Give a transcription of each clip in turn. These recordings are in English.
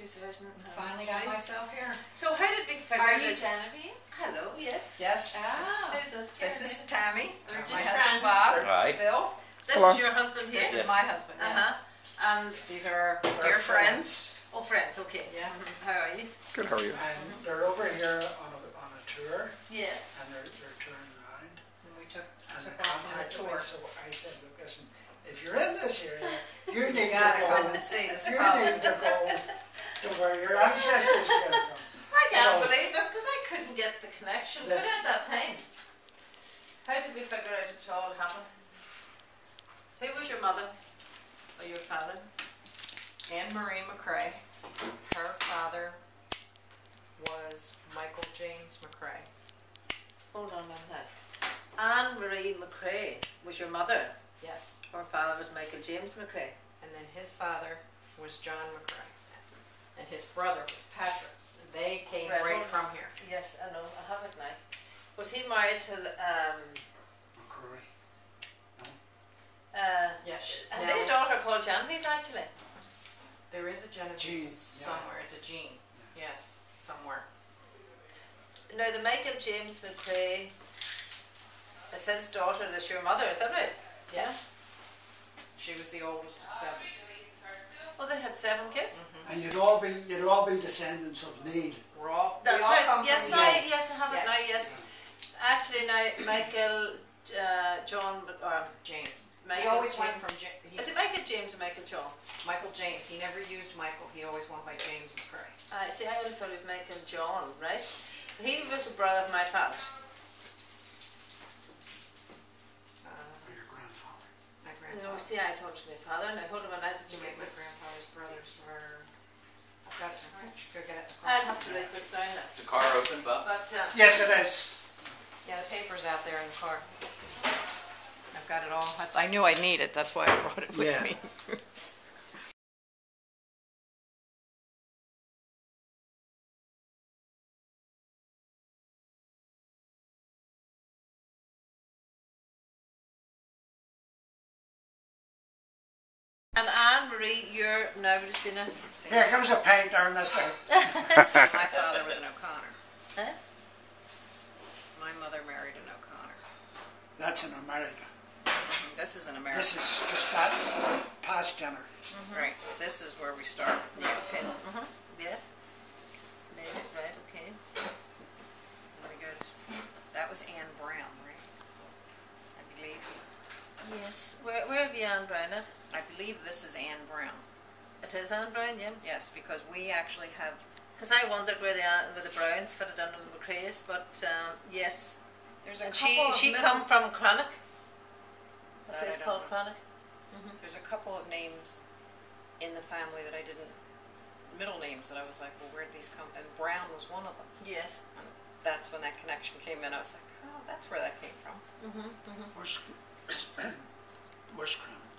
2000. Finally got myself here. So how did we figure Are you this? Genevieve? Hello, yes. Yes. Ah. Who's this? This is Tammy. We're My just husband friends. Bob. Right. Bill. This Hello. is your husband here? This is my husband, yes. And These are our your friends? Oh, friends, okay. Yeah. How are you? Good, how are you? And they're over here on a tour, Yeah. and they're touring around. And we took And they off on a contacted me, tour. so I said, look, listen, if you're in this area, you need to gotta come go. and see this You pub. need to go to where your ancestors came from. I can't So- believe this because I couldn't get the connection put at that time. How did we figure out it all happened? Who was your mother or your father? McCrea McCrea. Her father was Michael James McCrea. Hold on a minute. Anne-Marie McCrea was your mother. Yes. Her father was Michael James McCrea. And then his father was John McCrea. And his brother was Patrick. They came right from here. Yes, I know. I have it now. Was he married to McCrory. Yes. had they a daughter called Genevieve actually? There is a Genevieve Jean, yeah. somewhere. It's a Jean. Yes, somewhere. Now the Michael James McCrea is his daughter that's your mother, is that right? Yes. She was the oldest of 7. Well, they had 7 kids. Mm-hmm. And you'd all be descendants of Neil. We're all. That's we all right. come Yes, from I Neil. yes I have it now. Yes, actually now Michael, John, or James. Michael He always James. went from Is it Michael James or Michael John? Michael James. He never used Michael. He always went by James McCrea. See, I always thought it was Michael John, right? He was a brother of my father. Or your grandfather. My No, grandfather. see, I thought it was my father. Now hold on, I didn't My make this. grandfather's brothers were. I've got it. I should go get it. I'll have to write this down now. Is the car open, Bob? But Yes, it is. Yeah, the paper's out there in the car. I've got it all. I knew I'd need it. That's why I brought it with Yeah. me. and Anne-Marie, you're now Lucina. Here comes a pint there, mister. My father was an O'Connor. Huh? My mother married an O'Connor. That's in America. This is an American. This is just that past generation. Right. This is where we start. Yeah. Okay. Yes. Right. Okay. Very good. That was Anne Brown, right? I believe. Yes. Where have you Anne Brown it? I believe this is Anne Brown. It is Anne Brown, yeah. Yes, because we actually have. Because I wondered where the Browns fitted under the McCreas, but yes. There's a And couple she of come from Cranach. A That place I don't called know. Cranach. There's a couple of names in the family that I didn't. Middle names that I was like, well, where did these come? And Brown was one of them. Yes. And that's when that connection came in. I was like, oh, that's where that came from. Where's Cranach?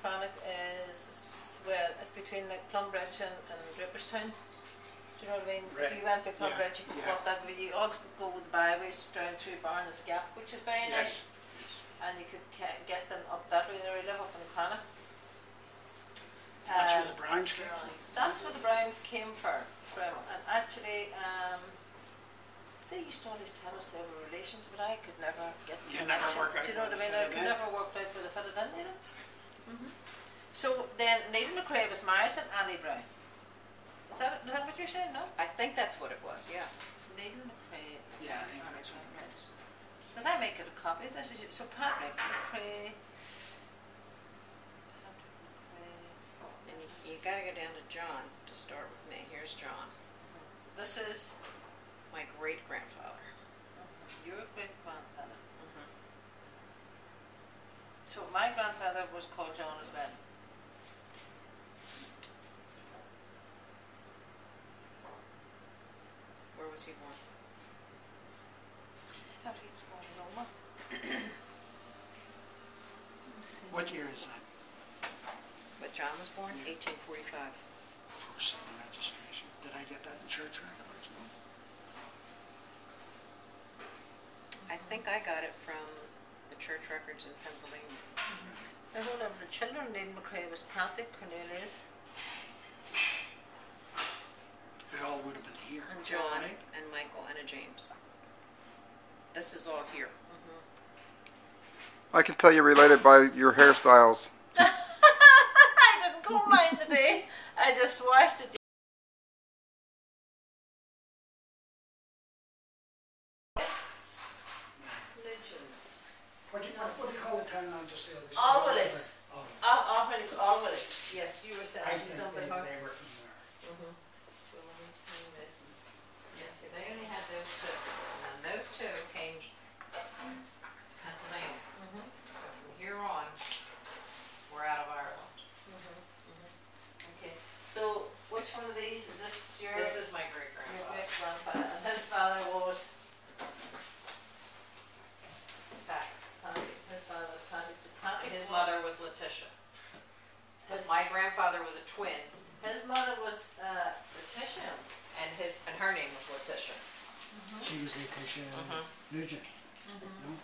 Cranach is, well, it's between like Plumbridge and Ripperstown. Do you know what I mean? Right. If you went by Yeah, Plumbridge, you could yeah. walk that way. You also could go with the byways down through Barnes Gap, which is very nice. And you could get them up that way. They live up in Cranach. That's where the Browns came from. That's where the Browns came from. And actually, they used to always tell us they were relations, but I could never get the You never connection. work out Do you know where what I they mean? I fitted could in. never work out where they fitted in, you know? So then, Neil McCrea was married to Annie Brown. Is that what you're saying, no? I think that's what it was, yeah. Neil McCrea. Yeah, I think that's what it is. Because I make it a copy. So Patrick McCrea. And you got to go down to John to start with me. Here's John. This is My great-grandfather. your great grandfather. So my grandfather was called John as well. Where was he born? I thought he was born in Omagh. What year is that? But John was born 1845. For civil registration. Did I get that in church records? No? I think I got it from the church records in Pennsylvania. The whole of the children, Neil McCrea was Patrick, Cornelius, They all would have been here. And John Right? and Michael and a James. This is all here. I can tell you related by your hairstyles. I didn't comb mine today. I just washed it. Legends. What do you call the town on just the other side? Always. Oh, Always. Yes, you were saying I think something. they were from there. Yeah, see, they only had those two. And then those two came to Pennsylvania. So from here on, we're out of Ireland. Okay. So which one of these is this? Your This is my your great-grandfather. great grandfather, and his father was Patrick. His father was Patrick. So Patrick. And his was- mother was Letitia. His, My grandfather was a twin, his mother was Letitia. and her name was Letitia. She was Letitia Nugent. No?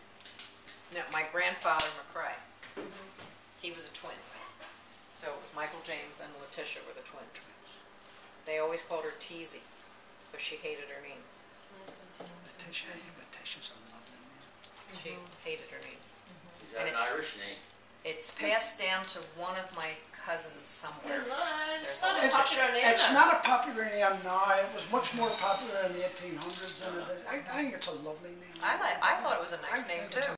No, my grandfather McCrea. He was a twin. So it was Michael James and Letitia were the twins. They always called her Teasy, but she hated her name. Letitia's a lovely name. She hated her name. Is that And an Irish name? It's passed down to one of my cousins somewhere. It's There's not a a popular name. It's then. not a popular name now. It was much more popular in the 1800s than it is. I think it's a lovely name. I thought it was a nice I name think it's too.